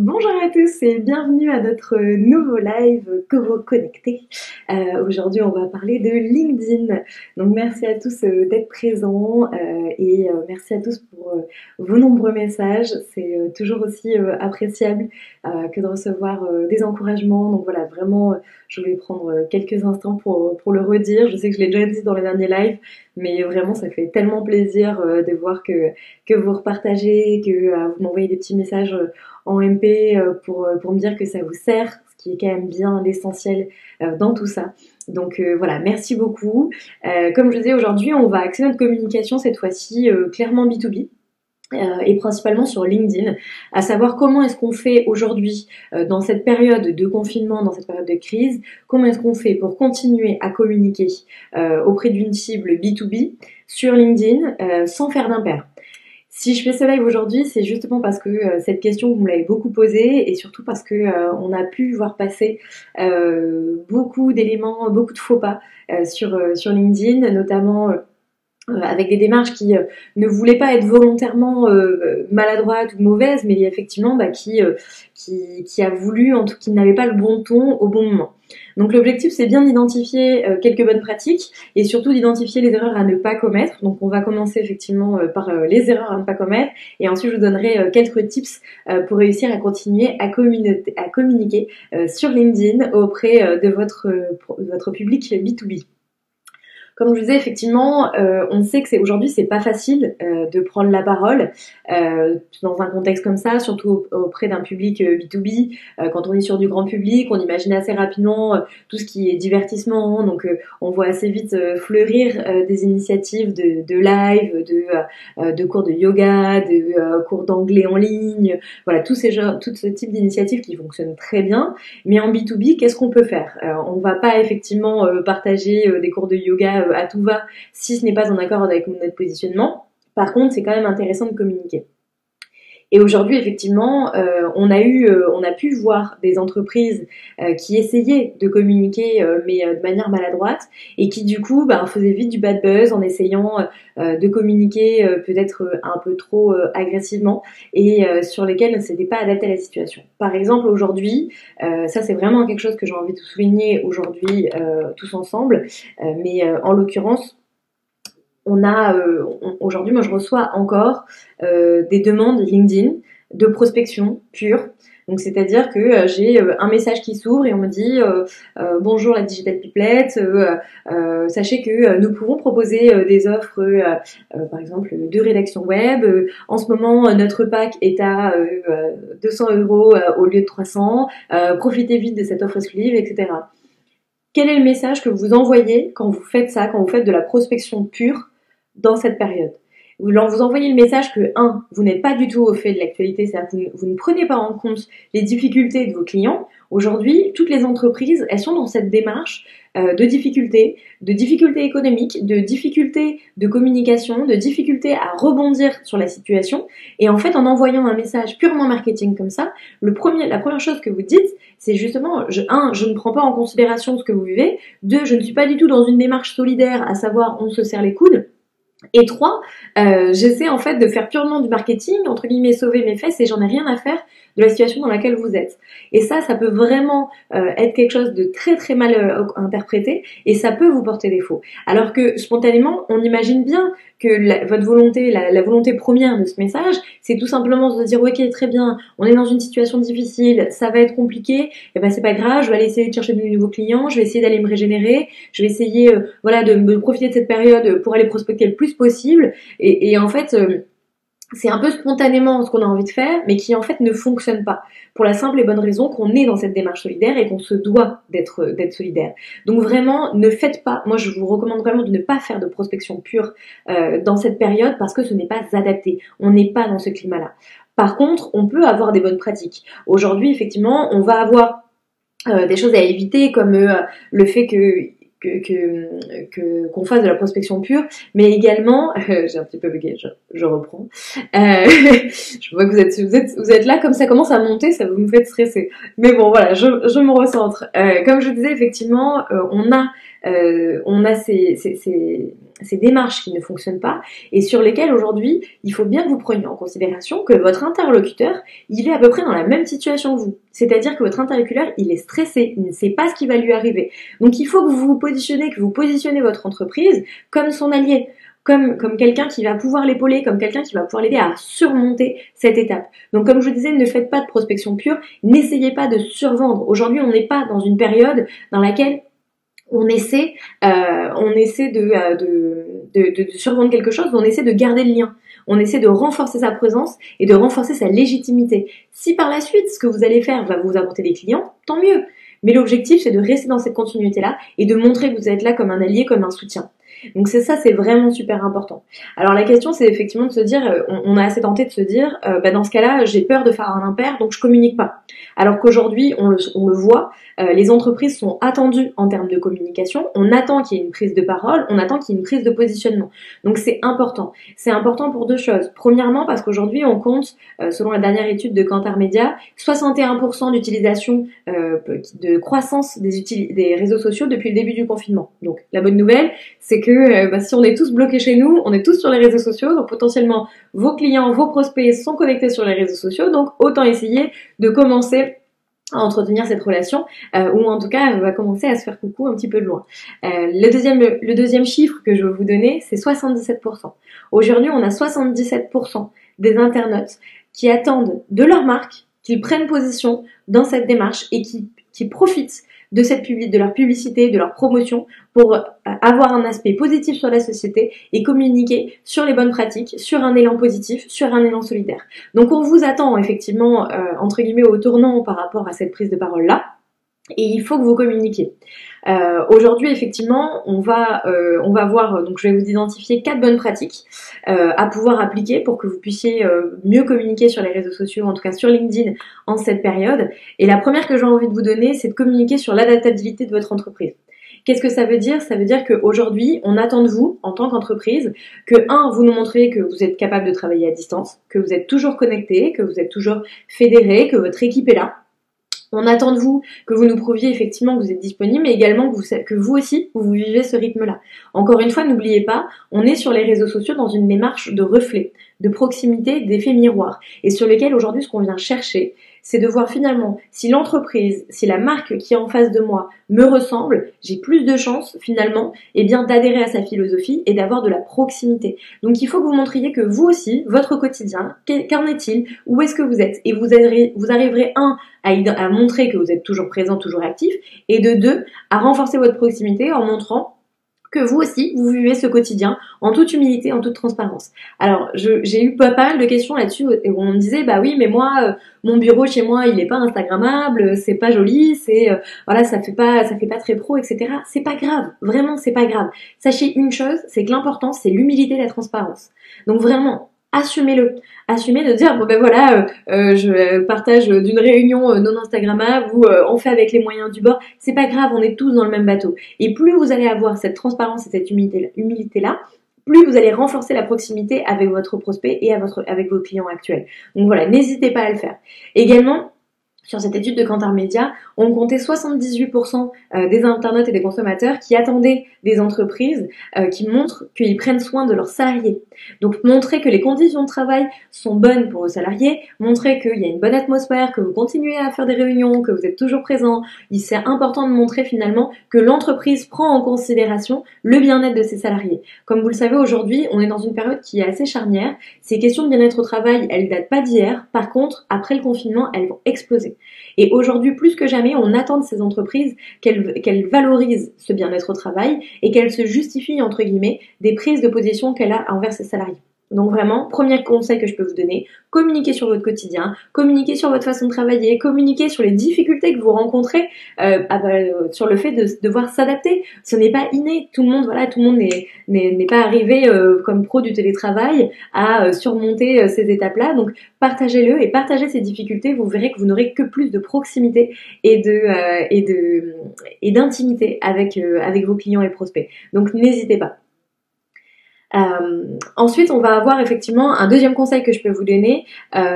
Bonjour à tous et bienvenue à notre nouveau live Coro Connecté. Aujourd'hui, on va parler de LinkedIn. Donc, merci à tous d'être présents et merci à tous pour vos nombreux messages. C'est toujours aussi appréciable que de recevoir des encouragements. Donc voilà, vraiment, je voulais prendre quelques instants pour le redire. Je sais que je l'ai déjà dit dans les derniers lives, mais vraiment, ça fait tellement plaisir de voir que vous repartagez, que vous m'envoyez des petits messages en MP pour me dire que ça vous sert, ce qui est quand même bien l'essentiel dans tout ça. Donc voilà, merci beaucoup. Comme je disais, aujourd'hui, on va axer notre communication cette fois-ci clairement B2B. Et principalement sur LinkedIn, à savoir comment est-ce qu'on fait aujourd'hui dans cette période de confinement, dans cette période de crise, comment est-ce qu'on fait pour continuer à communiquer auprès d'une cible B2B sur LinkedIn sans faire d'impair. Si je fais ce live aujourd'hui, c'est justement parce que cette question vous me l'avez beaucoup posée et surtout parce que on a pu voir passer beaucoup d'éléments, beaucoup de faux pas sur LinkedIn, notamment avec des démarches qui ne voulaient pas être volontairement maladroites ou mauvaises, mais effectivement qui a voulu, en tout qui n'avait pas le bon ton au bon moment. Donc l'objectif, c'est bien d'identifier quelques bonnes pratiques et surtout d'identifier les erreurs à ne pas commettre. Donc on va commencer effectivement par les erreurs à ne pas commettre et ensuite je vous donnerai quelques tips pour réussir à continuer à communiquer sur LinkedIn auprès de votre public B2B. Comme je disais, effectivement, on sait que aujourd'hui c'est pas facile de prendre la parole dans un contexte comme ça, surtout auprès d'un public B2B. Quand on est sur du grand public, on imagine assez rapidement tout ce qui est divertissement, donc on voit assez vite fleurir des initiatives de live, de cours de yoga, de cours d'anglais en ligne, voilà, tout ce type d'initiatives qui fonctionnent très bien. Mais en B2B, qu'est-ce qu'on peut faire? On va pas effectivement partager des cours de yoga à tout va si ce n'est pas en accord avec notre positionnement. Par contre, c'est quand même intéressant de communiquer. Et aujourd'hui, effectivement, on a pu voir des entreprises qui essayaient de communiquer, mais de manière maladroite, et qui du coup faisaient vite du bad buzz en essayant de communiquer peut-être un peu trop agressivement, et sur lesquels ne s'étaient pas adaptés à la situation. Par exemple, aujourd'hui, ça c'est vraiment quelque chose que j'ai envie de souligner aujourd'hui tous ensemble, mais en l'occurrence, aujourd'hui, moi je reçois encore des demandes LinkedIn de prospection pure. Donc c'est-à-dire que j'ai un message qui s'ouvre et on me dit bonjour la Digital Pipelette, sachez que nous pouvons proposer des offres par exemple de rédaction web. En ce moment notre pack est à 200 € au lieu de 300. Profitez vite de cette offre exclusive, etc. Quel est le message que vous envoyez quand vous faites ça, quand vous faites de la prospection pure dans cette période? Vous envoyez le message que, vous n'êtes pas du tout au fait de l'actualité, c'est-à-dire que vous ne prenez pas en compte les difficultés de vos clients. Aujourd'hui, toutes les entreprises, elles sont dans cette démarche de difficultés économiques, de difficultés de communication, de difficultés à rebondir sur la situation. Et en fait, en envoyant un message purement marketing comme ça, la première chose que vous dites, c'est justement, je ne prends pas en considération ce que vous vivez. 2, je ne suis pas du tout dans une démarche solidaire, à savoir on se serre les coudes. Et 3, j'essaie en fait de faire purement du marketing, entre guillemets sauver mes fesses, et j'en ai rien à faire de la situation dans laquelle vous êtes. Et ça peut vraiment être quelque chose de très très mal interprété, et ça peut vous porter défaut. Alors que spontanément, on imagine bien que votre volonté, la volonté première de ce message, c'est tout simplement de se dire ok, très bien, on est dans une situation difficile, ça va être compliqué, et ben c'est pas grave, je vais aller essayer de chercher de nouveaux clients, je vais essayer d'aller me régénérer, je vais essayer de me profiter de cette période pour aller prospecter le plus possible, et en fait c'est un peu spontanément ce qu'on a envie de faire, mais qui en fait ne fonctionne pas. Pour la simple et bonne raison qu'on est dans cette démarche solidaire et qu'on se doit d'être solidaire. Donc vraiment, ne faites pas, moi je vous recommande vraiment de ne pas faire de prospection pure dans cette période parce que ce n'est pas adapté. On n'est pas dans ce climat-là. Par contre, on peut avoir des bonnes pratiques. Aujourd'hui, effectivement, on va avoir des choses à éviter comme le fait qu'on fasse de la prospection pure, mais également j'ai un petit peu bugué, je reprends. Je vois que vous êtes là, comme ça commence à monter, ça vous me fait stresser. Mais bon, voilà, je me recentre. Comme je disais, effectivement, on a ces démarches qui ne fonctionnent pas et sur lesquelles aujourd'hui, il faut bien que vous preniez en considération que votre interlocuteur, il est à peu près dans la même situation que vous. C'est-à-dire que votre interlocuteur, il est stressé, il ne sait pas ce qui va lui arriver. Donc il faut que vous vous positionnez, que vous positionnez votre entreprise comme son allié. Comme quelqu'un qui va pouvoir l'épauler, comme quelqu'un qui va pouvoir l'aider à surmonter cette étape. Donc comme je vous disais, ne faites pas de prospection pure, n'essayez pas de survendre. Aujourd'hui, on n'est pas dans une période dans laquelle on essaie de survendre quelque chose, on essaie de garder le lien. On essaie de renforcer sa présence et de renforcer sa légitimité. Si par la suite, ce que vous allez faire va vous apporter des clients, tant mieux. Mais l'objectif, c'est de rester dans cette continuité-là et de montrer que vous êtes là comme un allié, comme un soutien. Donc c'est vraiment super important. Alors la question, c'est effectivement de se dire, on a assez tenté de se dire, dans ce cas-là, j'ai peur de faire un impair, donc je communique pas. Alors qu'aujourd'hui, on le voit, les entreprises sont attendues en termes de communication, on attend qu'il y ait une prise de parole, on attend qu'il y ait une prise de positionnement. Donc c'est important. C'est important pour deux choses. Premièrement, parce qu'aujourd'hui, on compte, selon la dernière étude de Kantar Media, 61% d'utilisation, de croissance des réseaux sociaux depuis le début du confinement. Donc la bonne nouvelle, c'est que si on est tous bloqués chez nous, on est tous sur les réseaux sociaux, donc potentiellement vos clients, vos prospects sont connectés sur les réseaux sociaux, donc autant essayer de commencer à entretenir cette relation, ou en tout cas va commencer à se faire coucou un petit peu de loin. Le deuxième chiffre que je vais vous donner, c'est 77%. Aujourd'hui, on a 77% des internautes qui attendent de leur marque qu'ils prennent position dans cette démarche et qui profitent de leur publicité, de leur promotion pour avoir un aspect positif sur la société et communiquer sur les bonnes pratiques, sur un élan positif, sur un élan solidaire. Donc on vous attend effectivement entre guillemets au tournant par rapport à cette prise de parole là. Et il faut que vous communiquiez. Aujourd'hui, effectivement, on va voir. Donc, je vais vous identifier 4 bonnes pratiques à pouvoir appliquer pour que vous puissiez mieux communiquer sur les réseaux sociaux, en tout cas sur LinkedIn, en cette période. Et la première que j'ai envie de vous donner, c'est de communiquer sur l'adaptabilité de votre entreprise. Qu'est-ce que ça veut dire? Ça veut dire qu'aujourd'hui, on attend de vous, en tant qu'entreprise, que vous nous montrez que vous êtes capable de travailler à distance, que vous êtes toujours connecté, que vous êtes toujours fédéré, que votre équipe est là. On attend de vous que vous nous prouviez effectivement que vous êtes disponible, mais également que vous aussi, vous vivez ce rythme-là. Encore une fois, n'oubliez pas, on est sur les réseaux sociaux dans une démarche de reflet, de proximité, d'effet miroir, et sur lequel aujourd'hui, ce qu'on vient chercher, c'est de voir finalement si l'entreprise, si la marque qui est en face de moi me ressemble, j'ai plus de chances finalement d'adhérer à sa philosophie et d'avoir de la proximité. Donc il faut que vous montriez que vous aussi, votre quotidien, qu'en est-il, où est-ce que vous êtes, et vous arriverez à montrer que vous êtes toujours présent, toujours actif, et de 2, à renforcer votre proximité en montrant que vous aussi, vous vivez ce quotidien en toute humilité, en toute transparence. Alors, j'ai eu pas mal de questions là-dessus où on me disait, bah oui, mais moi, mon bureau chez moi, il est pas instagrammable, c'est pas joli, voilà, ça fait pas très pro, etc. C'est pas grave, vraiment, c'est pas grave. Sachez une chose, c'est que l'important, c'est l'humilité et la transparence. Donc vraiment, assumez-le. Assumez de dire, bon ben voilà, je partage d'une réunion non instagrammable ou on fait avec les moyens du bord. C'est pas grave, on est tous dans le même bateau. Et plus vous allez avoir cette transparence et cette humilité-là, plus vous allez renforcer la proximité avec votre prospect et avec vos clients actuels. Donc voilà, n'hésitez pas à le faire. Également, sur cette étude de Kantar Media, on comptait 78% des internautes et des consommateurs qui attendaient des entreprises qui montrent qu'ils prennent soin de leurs salariés. Donc montrer que les conditions de travail sont bonnes pour vos salariés, montrer qu'il y a une bonne atmosphère, que vous continuez à faire des réunions, que vous êtes toujours présent. C'est important de montrer finalement que l'entreprise prend en considération le bien-être de ses salariés. Comme vous le savez, aujourd'hui, on est dans une période qui est assez charnière. Ces questions de bien-être au travail, elles datent pas d'hier. Par contre, après le confinement, elles vont exploser. Et aujourd'hui, plus que jamais, on attend de ces entreprises qu'elles valorisent ce bien-être au travail et qu'elles se justifient, entre guillemets, des prises de position qu'elle a envers ses salariés. Donc vraiment, premier conseil que je peux vous donner, communiquez sur votre quotidien, communiquez sur votre façon de travailler, communiquez sur les difficultés que vous rencontrez, sur le fait de devoir s'adapter. Ce n'est pas inné, tout le monde n'est pas arrivé comme pro du télétravail à surmonter ces étapes-là. Donc partagez-le et partagez ces difficultés, vous verrez que vous n'aurez que plus de proximité et d'intimité avec vos clients et prospects. Donc n'hésitez pas. Ensuite, on va avoir effectivement un deuxième conseil que je peux vous donner,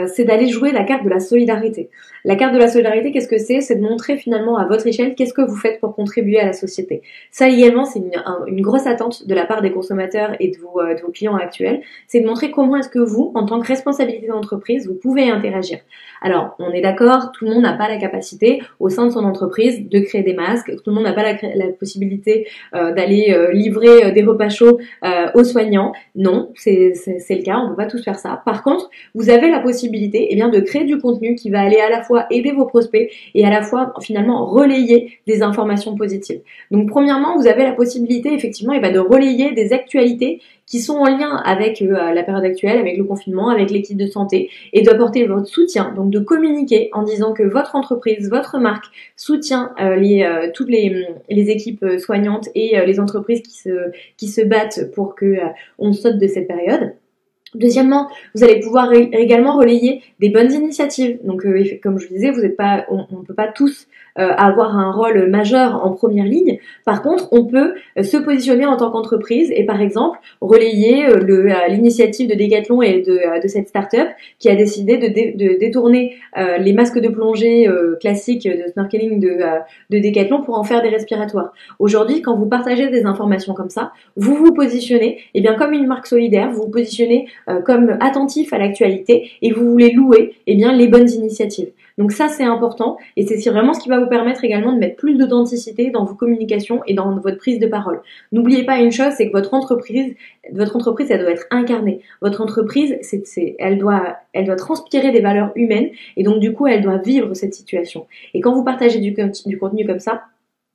c'est d'aller jouer la carte de la solidarité. La carte de la solidarité, qu'est-ce que c'est? C'est de montrer finalement à votre échelle qu'est-ce que vous faites pour contribuer à la société. Ça également, c'est une grosse attente de la part des consommateurs et de vos clients actuels, c'est de montrer comment est-ce que vous, en tant que responsabilité d'entreprise, vous pouvez interagir. Alors, on est d'accord, tout le monde n'a pas la capacité au sein de son entreprise de créer des masques, tout le monde n'a pas la possibilité d'aller livrer des repas chauds aux soignants. Non, c'est le cas, on ne peut pas tous faire ça. Par contre, vous avez la possibilité de créer du contenu qui va aller à la fois aider vos prospects et à la fois finalement relayer des informations positives. Donc premièrement, vous avez la possibilité effectivement de relayer des actualités qui sont en lien avec la période actuelle, avec le confinement, avec l'équipe de santé et d'apporter votre soutien, donc de communiquer en disant que votre entreprise, votre marque soutient toutes les équipes soignantes et les entreprises qui se battent pour que on saute de cette période. Deuxièmement, vous allez pouvoir également relayer des bonnes initiatives. Donc, comme je vous disais, on ne peut pas tous avoir un rôle majeur en première ligne. Par contre, on peut se positionner en tant qu'entreprise et, par exemple, relayer l'initiative de Decathlon et de cette start-up qui a décidé de détourner les masques de plongée classiques de snorkeling de Decathlon pour en faire des respiratoires. Aujourd'hui, quand vous partagez des informations comme ça, vous vous positionnez comme une marque solidaire, vous vous positionnez comme attentif à l'actualité et vous voulez louer les bonnes initiatives. Donc ça c'est important et c'est vraiment ce qui va vous permettre également de mettre plus d'authenticité dans vos communications et dans votre prise de parole. N'oubliez pas une chose, c'est que votre entreprise elle doit être incarnée. Votre entreprise elle doit transpirer des valeurs humaines et donc du coup elle doit vivre cette situation. Et quand vous partagez du contenu comme ça,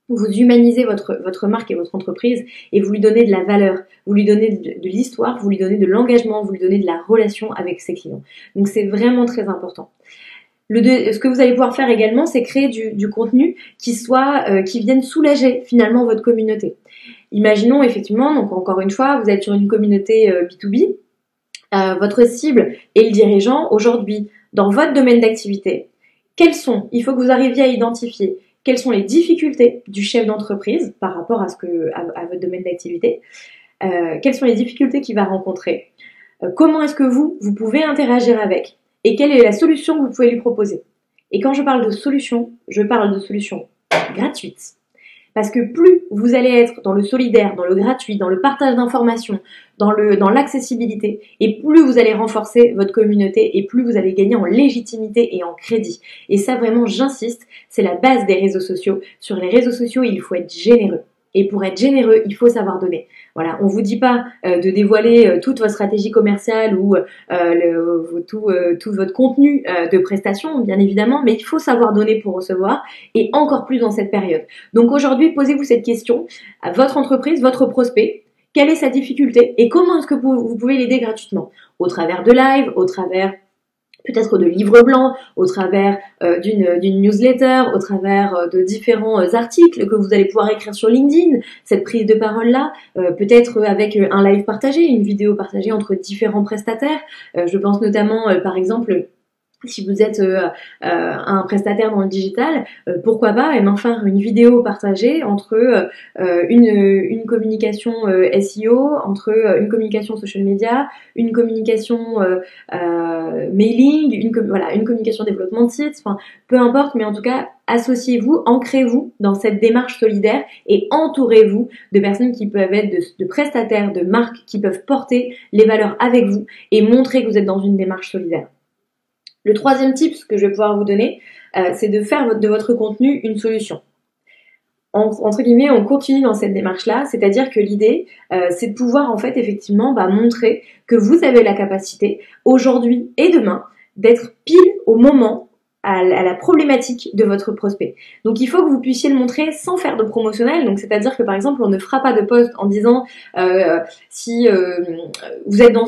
vous humanisez votre marque et votre entreprise et vous lui donnez de la valeur, vous lui donnez de l'histoire, vous lui donnez de l'engagement, vous lui donnez de la relation avec ses clients. Donc c'est vraiment très important. Ce que vous allez pouvoir faire également, c'est créer du contenu qui vienne soulager finalement votre communauté. Imaginons effectivement, donc encore une fois, vous êtes sur une communauté B2B, votre cible est le dirigeant. Aujourd'hui, dans votre domaine d'activité, il faut que vous arriviez à identifier quelles sont les difficultés du chef d'entreprise par rapport à votre domaine d'activité, quelles sont les difficultés qu'il va rencontrer, comment est-ce que vous pouvez interagir avec et quelle est la solution que vous pouvez lui proposer. Et quand je parle de solution, je parle de solutions gratuites. Parce que plus vous allez être dans le solidaire, dans le gratuit, dans le partage d'informations, dans l'accessibilité, et plus vous allez renforcer votre communauté, et plus vous allez gagner en légitimité et en crédit. Et ça vraiment, j'insiste, c'est la base des réseaux sociaux. Sur les réseaux sociaux, il faut être généreux. Et pour être généreux, il faut savoir donner. Voilà, on vous dit pas de dévoiler toute votre stratégie commerciale ou tout votre contenu de prestation, bien évidemment, mais il faut savoir donner pour recevoir, et encore plus dans cette période. Donc aujourd'hui, posez-vous cette question à votre entreprise, votre prospect. Quelle est sa difficulté et comment est-ce que vous pouvez l'aider gratuitement? Au travers de live, au travers peut-être de livres blancs, au travers d'une newsletter, au travers de différents articles que vous allez pouvoir écrire sur LinkedIn, cette prise de parole-là, peut-être avec un live partagé, une vidéo partagée entre différents prestataires. Je pense notamment, par exemple, si vous êtes un prestataire dans le digital, pourquoi pas faire une vidéo partagée entre une communication SEO, entre une communication social media, une communication mailing, une communication développement de site, peu importe, mais en tout cas, associez-vous, ancrez-vous dans cette démarche solidaire et entourez-vous de personnes qui peuvent être de prestataires, de marques qui peuvent porter les valeurs avec vous et montrer que vous êtes dans une démarche solidaire. Le troisième tip que je vais pouvoir vous donner, c'est de faire de votre contenu une solution. Entre guillemets, on continue dans cette démarche-là, c'est-à-dire que l'idée, c'est de pouvoir en fait effectivement montrer que vous avez la capacité, aujourd'hui et demain, d'être pile au moment, à la problématique de votre prospect. Donc il faut que vous puissiez le montrer sans faire de promotionnel, donc c'est-à-dire que par exemple on ne fera pas de post en disant si vous êtes dans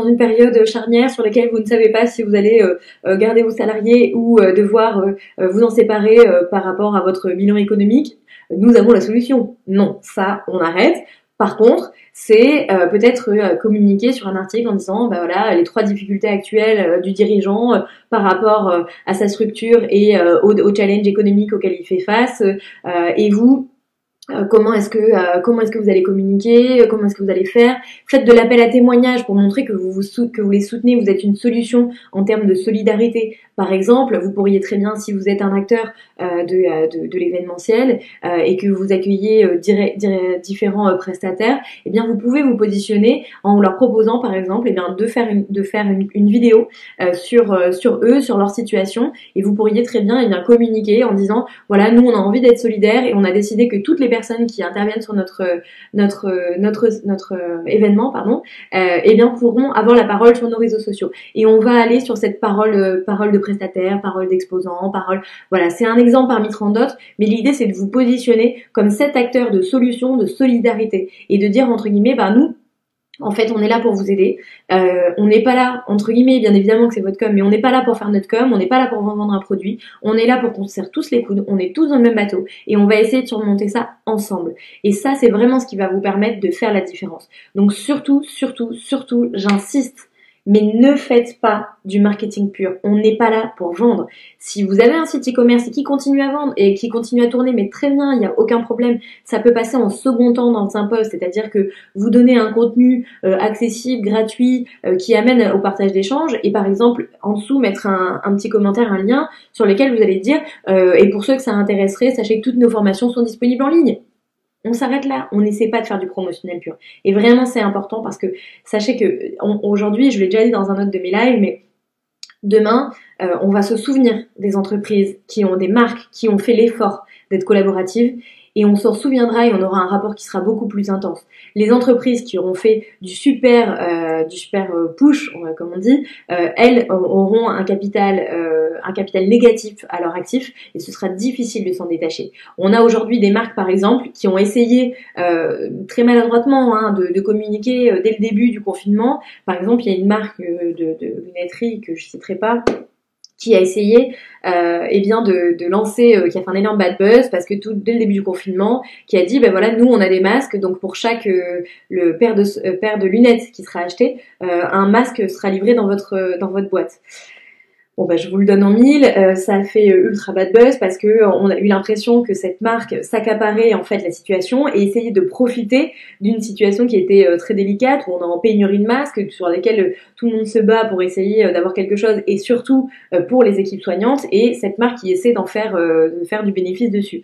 une période charnière sur laquelle vous ne savez pas si vous allez garder vos salariés ou devoir vous en séparer par rapport à votre bilan économique, nous avons la solution. Non, ça on arrête. Par contre, c'est peut-être communiquer sur un article en disant voilà les 3 difficultés actuelles du dirigeant par rapport à sa structure et au challenge économique auquel il fait face, et vous comment est-ce que vous allez communiquer, comment est-ce que vous allez faire. Faites de l'appel à témoignages pour montrer que que vous les soutenez, vous êtes une solution en termes de solidarité. Par exemple, vous pourriez très bien, si vous êtes un acteur de l'événementiel et que vous accueillez différents prestataires, eh bien vous pouvez vous positionner en leur proposant par exemple eh bien de faire une vidéo sur eux, sur leur situation, et vous pourriez très bien eh bien communiquer en disant voilà, nous on a envie d'être solidaires et on a décidé que toutes les personnes qui interviennent sur notre événement, eh bien pourront avoir la parole sur nos réseaux sociaux. Et on va aller sur cette parole de prestataire, parole d'exposant, voilà, c'est un exemple parmi 30 d'autres, mais l'idée c'est de vous positionner comme cet acteur de solution, de solidarité, et de dire entre guillemets, nous, en fait, on est là pour vous aider. On n'est pas là, entre guillemets, bien évidemment que c'est votre com, mais on n'est pas là pour faire notre com, on n'est pas là pour vendre un produit. On est là pour qu'on se serre tous les coudes, on est tous dans le même bateau et on va essayer de surmonter ça ensemble. Et ça, c'est vraiment ce qui va vous permettre de faire la différence. Donc surtout, j'insiste, mais ne faites pas du marketing pur. On n'est pas là pour vendre. Si vous avez un site e-commerce qui continue à vendre et qui continue à tourner, mais très bien, il n'y a aucun problème. Ça peut passer en second temps dans un post, c'est-à-dire que vous donnez un contenu accessible, gratuit, qui amène au partage d'échanges, et par exemple, en dessous, mettre un petit commentaire, un lien sur lequel vous allez dire et pour ceux que ça intéresserait, sachez que toutes nos formations sont disponibles en ligne. On s'arrête là, on n'essaie pas de faire du promotionnel pur. Et vraiment, c'est important parce que sachez que aujourd'hui, je l'ai déjà dit dans un autre de mes lives, mais demain, on va se souvenir des entreprises qui ont des marques, qui ont fait l'effort d'être collaboratives, et on s'en souviendra et on aura un rapport qui sera beaucoup plus intense. Les entreprises qui auront fait du super push, comme on dit, elles auront un capital négatif à leur actif et ce sera difficile de s'en détacher. On a aujourd'hui des marques par exemple qui ont essayé très maladroitement de communiquer dès le début du confinement. Par exemple, il y a une marque de lunetterie que je citerai pas, qui a essayé de lancer, qui a fait un énorme bad buzz parce que dès le début du confinement, qui a dit voilà, nous on a des masques, donc pour chaque le paire de lunettes qui sera acheté, un masque sera livré dans votre boîte. Bon je vous le donne en mille, ça a fait ultra bad buzz parce que on a eu l'impression que cette marque s'accaparait en fait la situation et essayait de profiter d'une situation qui était très délicate, où on est en pénurie de masques, sur lesquels tout le monde se bat pour essayer d'avoir quelque chose, et surtout pour les équipes soignantes, et cette marque qui essaie de faire du bénéfice dessus.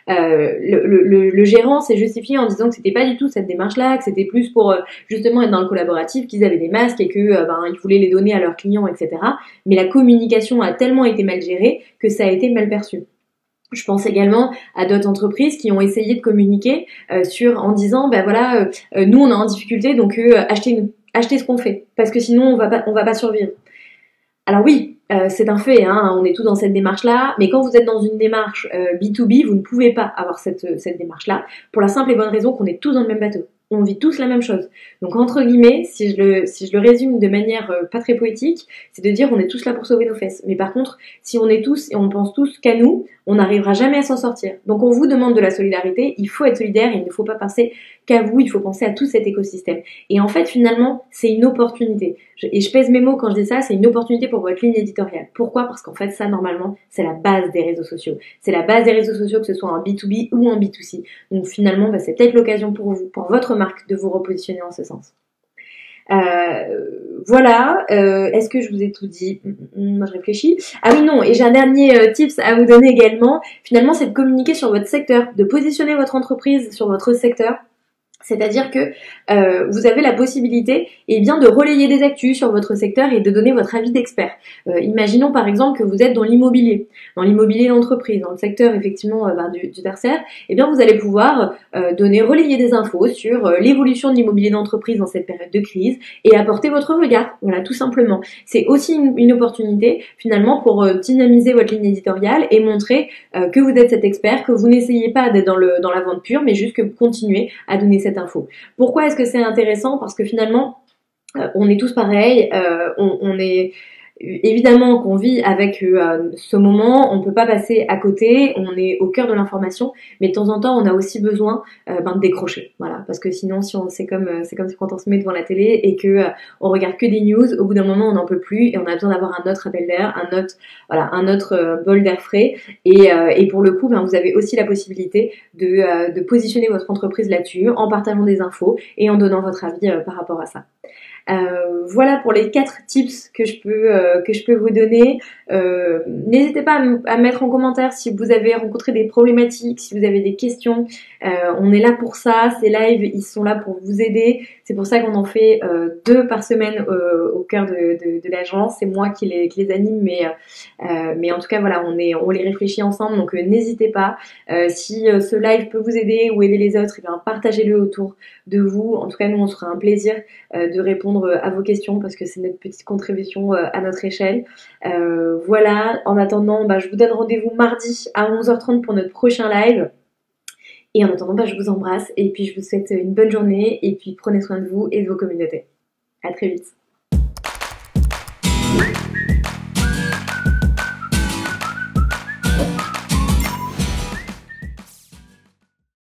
Le gérant s'est justifié en disant que c'était pas du tout cette démarche-là, que c'était plus pour justement être dans le collaboratif, qu'ils avaient des masques et que ils voulaient les donner à leurs clients, etc. Mais la communication a tellement été mal gérée que ça a été mal perçu. Je pense également à d'autres entreprises qui ont essayé de communiquer en disant nous on est en difficulté, donc achetez ce qu'on fait parce que sinon on va pas survivre. Alors oui, c'est un fait, on est tous dans cette démarche-là, mais quand vous êtes dans une démarche B2B, vous ne pouvez pas avoir cette démarche-là, pour la simple et bonne raison qu'on est tous dans le même bateau. On vit tous la même chose. Donc entre guillemets, si je le résume de manière pas très poétique, c'est de dire on est tous là pour sauver nos fesses. Mais par contre, si on est tous et on pense tous qu'à nous, on n'arrivera jamais à s'en sortir. Donc on vous demande de la solidarité, il faut être solidaire et il ne faut pas penser qu'à vous, il faut penser à tout cet écosystème. Et en fait, finalement, c'est une opportunité. Et je pèse mes mots quand je dis ça, c'est une opportunité pour votre ligne éditoriale. Pourquoi ? Parce qu'en fait, ça, normalement, c'est la base des réseaux sociaux. C'est la base des réseaux sociaux, que ce soit en B2B ou en B2C. Donc finalement, c'est peut-être l'occasion pour vous, pour votre marque, de vous repositionner en ce sens. Voilà, est-ce que je vous ai tout dit ? Moi je réfléchis. Ah oui, non, et j'ai un dernier tips à vous donner également. Finalement, c'est de communiquer sur votre secteur, de positionner votre entreprise sur votre secteur. C'est-à-dire que vous avez la possibilité de relayer des actus sur votre secteur et de donner votre avis d'expert. Imaginons par exemple que vous êtes dans l'immobilier d'entreprise, dans le secteur effectivement du tertiaire, vous allez pouvoir relayer des infos sur l'évolution de l'immobilier d'entreprise dans cette période de crise et apporter votre regard. Voilà, tout simplement. C'est aussi une opportunité finalement pour dynamiser votre ligne éditoriale et montrer que vous êtes cet expert, que vous n'essayez pas d'être dans la vente pure, mais juste que vous continuez à donner cette info. Pourquoi est-ce que c'est intéressant ? Parce que finalement, on est tous pareils, évidemment qu'on vit avec ce moment, on peut pas passer à côté, on est au cœur de l'information, mais de temps en temps on a aussi besoin de décrocher, voilà, parce que sinon si on c'est comme si quand on se met devant la télé et que on regarde que des news, au bout d'un moment on n'en peut plus et on a besoin d'avoir un autre appel d'air, un autre bol d'air frais et pour le coup vous avez aussi la possibilité de positionner votre entreprise là-dessus en partageant des infos et en donnant votre avis par rapport à ça. Voilà pour les 4 tips que je peux vous donner. N'hésitez pas à me mettre en commentaire si vous avez rencontré des problématiques, si vous avez des questions. On est là pour ça. Ces lives, ils sont là pour vous aider. C'est pour ça qu'on en fait 2 par semaine au cœur de l'agence. C'est moi qui les anime, mais en tout cas voilà, on les réfléchit ensemble. Donc n'hésitez pas. Si ce live peut vous aider ou aider les autres, partagez-le autour de vous. En tout cas, nous, on se fera un plaisir de répondre à vos questions parce que c'est notre petite contribution à notre échelle. Voilà, en attendant, je vous donne rendez-vous mardi à 11h30 pour notre prochain live. Et en attendant, je vous embrasse et puis je vous souhaite une bonne journée et puis prenez soin de vous et de vos communautés. À très vite.